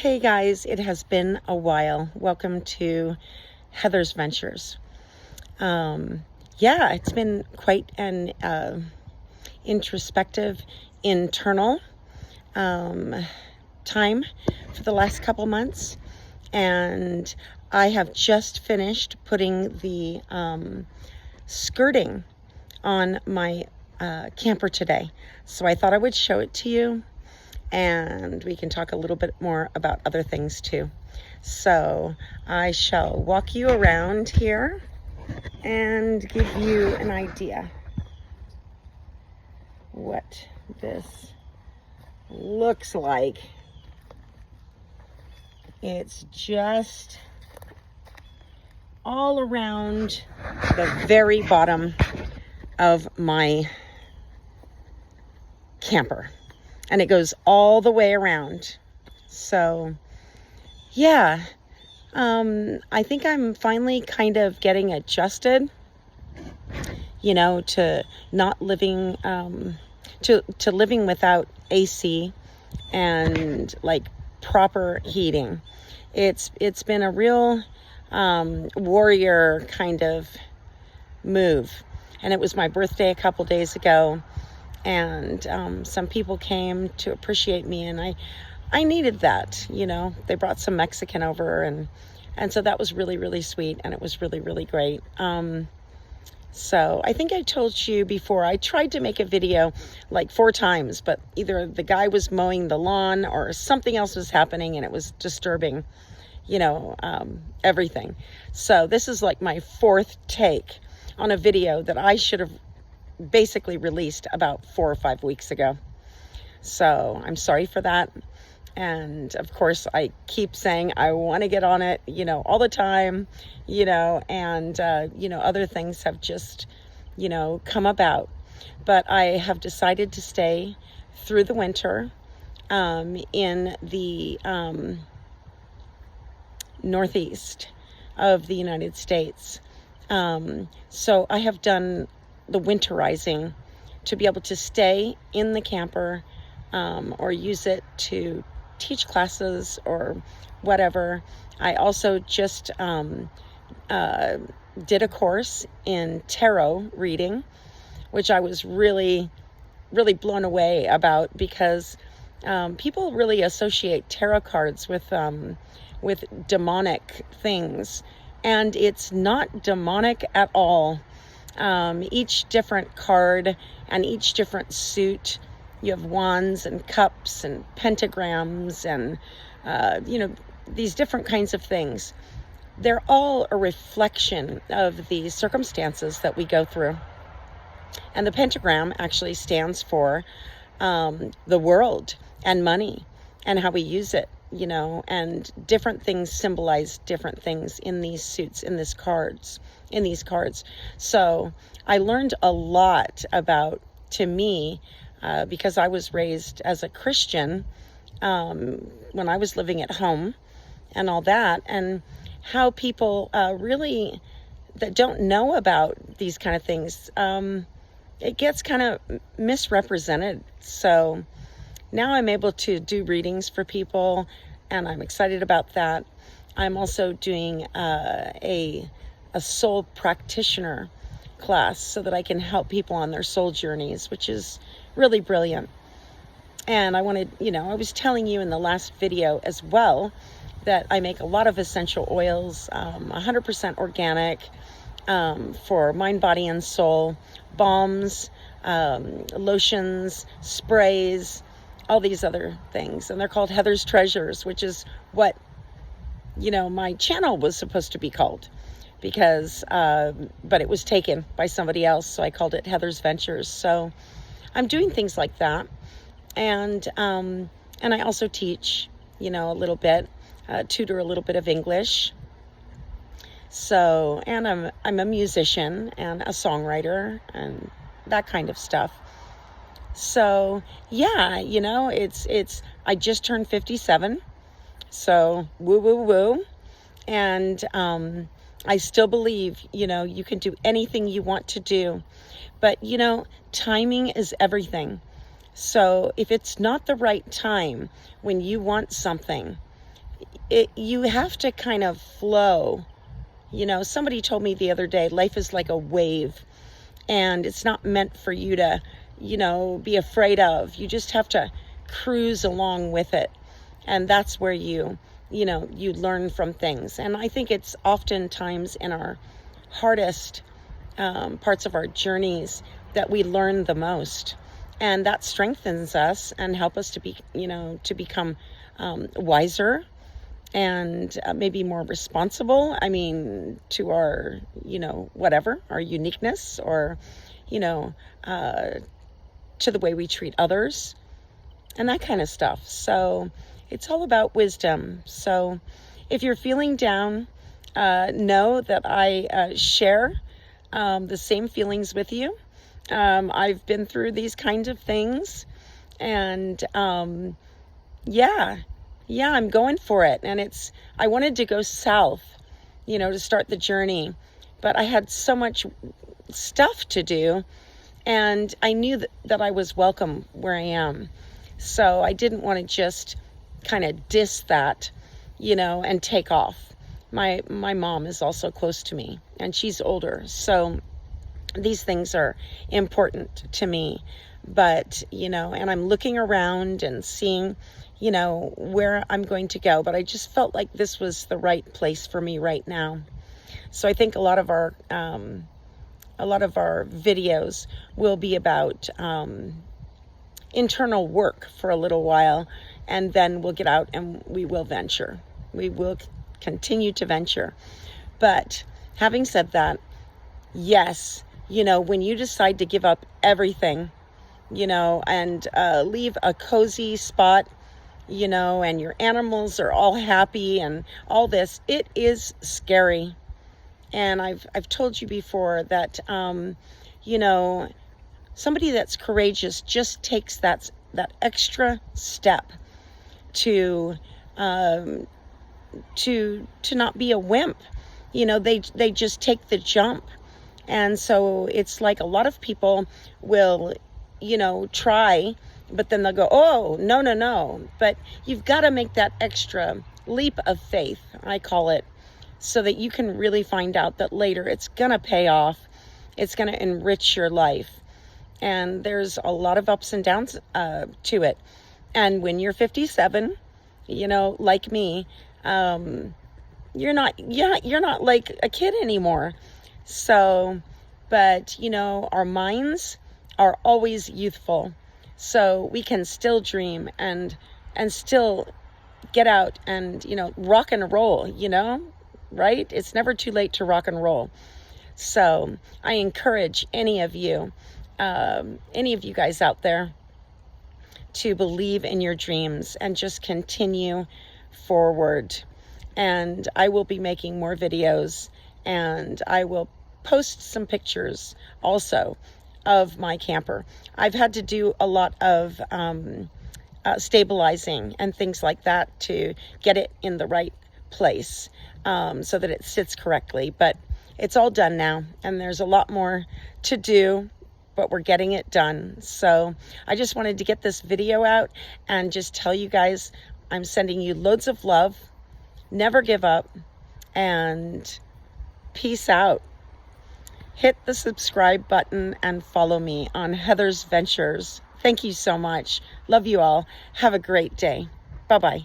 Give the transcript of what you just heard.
Hey guys, it has been a while. Welcome to Heather's Ventures. It's been quite an introspective, internal time for the last couple months, and I have just finished putting the skirting on my camper today. So I thought I would show it to you, and we can talk a little bit more about other things too. So I shall walk you around here and give you an idea what this looks like. It's just all around the very bottom of my camper, and it goes all the way around. So I think I'm finally kind of getting adjusted, to not living, to living without AC and like proper heating. It's been a real warrior kind of move. And it was my birthday a couple days ago, and some people came to appreciate me, and I needed that. They brought some Mexican over, and so that was really, really sweet, and it was really, really great. So I think I told you before, I tried to make a video like 4 times, but either the guy was mowing the lawn or something else was happening, and it was disturbing, everything. So this is like my 4th take on a video that I should have basically released about 4 or 5 weeks ago. So I'm sorry for that. And of course I keep saying I want to get on it, all the time, and other things have just, come about. But I have decided to stay through the winter in the northeast of the United States. So I have done the winterizing to be able to stay in the camper, or use it to teach classes or whatever. I also just did a course in tarot reading, which I was really, really blown away about, because people really associate tarot cards with demonic things. And it's not demonic at all. Each different card and each different suit, you have wands and cups and pentagrams and, these different kinds of things. They're all a reflection of the circumstances that we go through. And the pentagram actually stands for the world and money and how we use it. And different things symbolize different things in these suits, in these cards. So I learned a lot about, to me, because I was raised as a Christian when I was living at home and all that, and how people really that don't know about these kind of things, it gets kind of misrepresented. So now I'm able to do readings for people, and I'm excited about that. I'm also doing a soul practitioner class so that I can help people on their soul journeys, which is really brilliant. And I wanted, I was telling you in the last video as well that I make a lot of essential oils, 100% organic, for mind, body, and soul, balms, lotions, sprays, all these other things. And they're called Heather's Treasures, which is what, my channel was supposed to be called, because, but it was taken by somebody else. So I called it Heather's Ventures. So I'm doing things like that. And I also teach, a little bit, tutor a little bit of English. So, and I'm a musician and a songwriter and that kind of stuff. So it's I just turned 57. So woo. And I still believe, you can do anything you want to do. But, timing is everything. So if it's not the right time when you want something, you have to kind of flow. Somebody told me the other day, life is like a wave, and it's not meant for you to, be afraid of. You just have to cruise along with it. And that's where you learn from things. And I think it's oftentimes in our hardest parts of our journeys that we learn the most. And that strengthens us and help us to be, to become wiser and maybe more responsible. I mean, to our, whatever, our uniqueness, or, to the way we treat others and that kind of stuff. So it's all about wisdom. So if you're feeling down, know that I share the same feelings with you. I've been through these kinds of things, and I'm going for it. And I wanted to go south, to start the journey, but I had so much stuff to do, and I knew that I was welcome where I am. So I didn't want to just kind of diss that, and take off. My mom is also close to me, and she's older. So these things are important to me. But, and I'm looking around and seeing, where I'm going to go. But I just felt like this was the right place for me right now. So I think a lot of our videos will be about internal work for a little while, and then we'll get out and we will venture. We will continue to venture. But having said that, yes, when you decide to give up everything, and leave a cozy spot, and your animals are all happy and all this, it is scary. And I've told you before that, somebody that's courageous just takes that extra step to not be a wimp. They just take the jump. And so it's like a lot of people will, try, but then they'll go, oh, no. But you've got to make that extra leap of faith, I call it, so that you can really find out that later it's going to pay off. It's going to enrich your life. And there's a lot of ups and downs to it. And when you're 57, like me, you're not like a kid anymore. So, but, our minds are always youthful. So we can still dream and still get out and, rock and roll, right? It's never too late to rock and roll. So I encourage any of you guys out there to believe in your dreams and just continue forward. And I will be making more videos, and I will post some pictures also of my camper. I've had to do a lot of stabilizing and things like that to get it in the right place, so that it sits correctly. But it's all done now, and there's a lot more to do, but we're getting it done. So I just wanted to get this video out and just tell you guys, I'm sending you loads of love. Never give up, and peace out. Hit the subscribe button and follow me on Heather's Ventures. Thank you so much. Love you all. Have a great day. Bye-bye.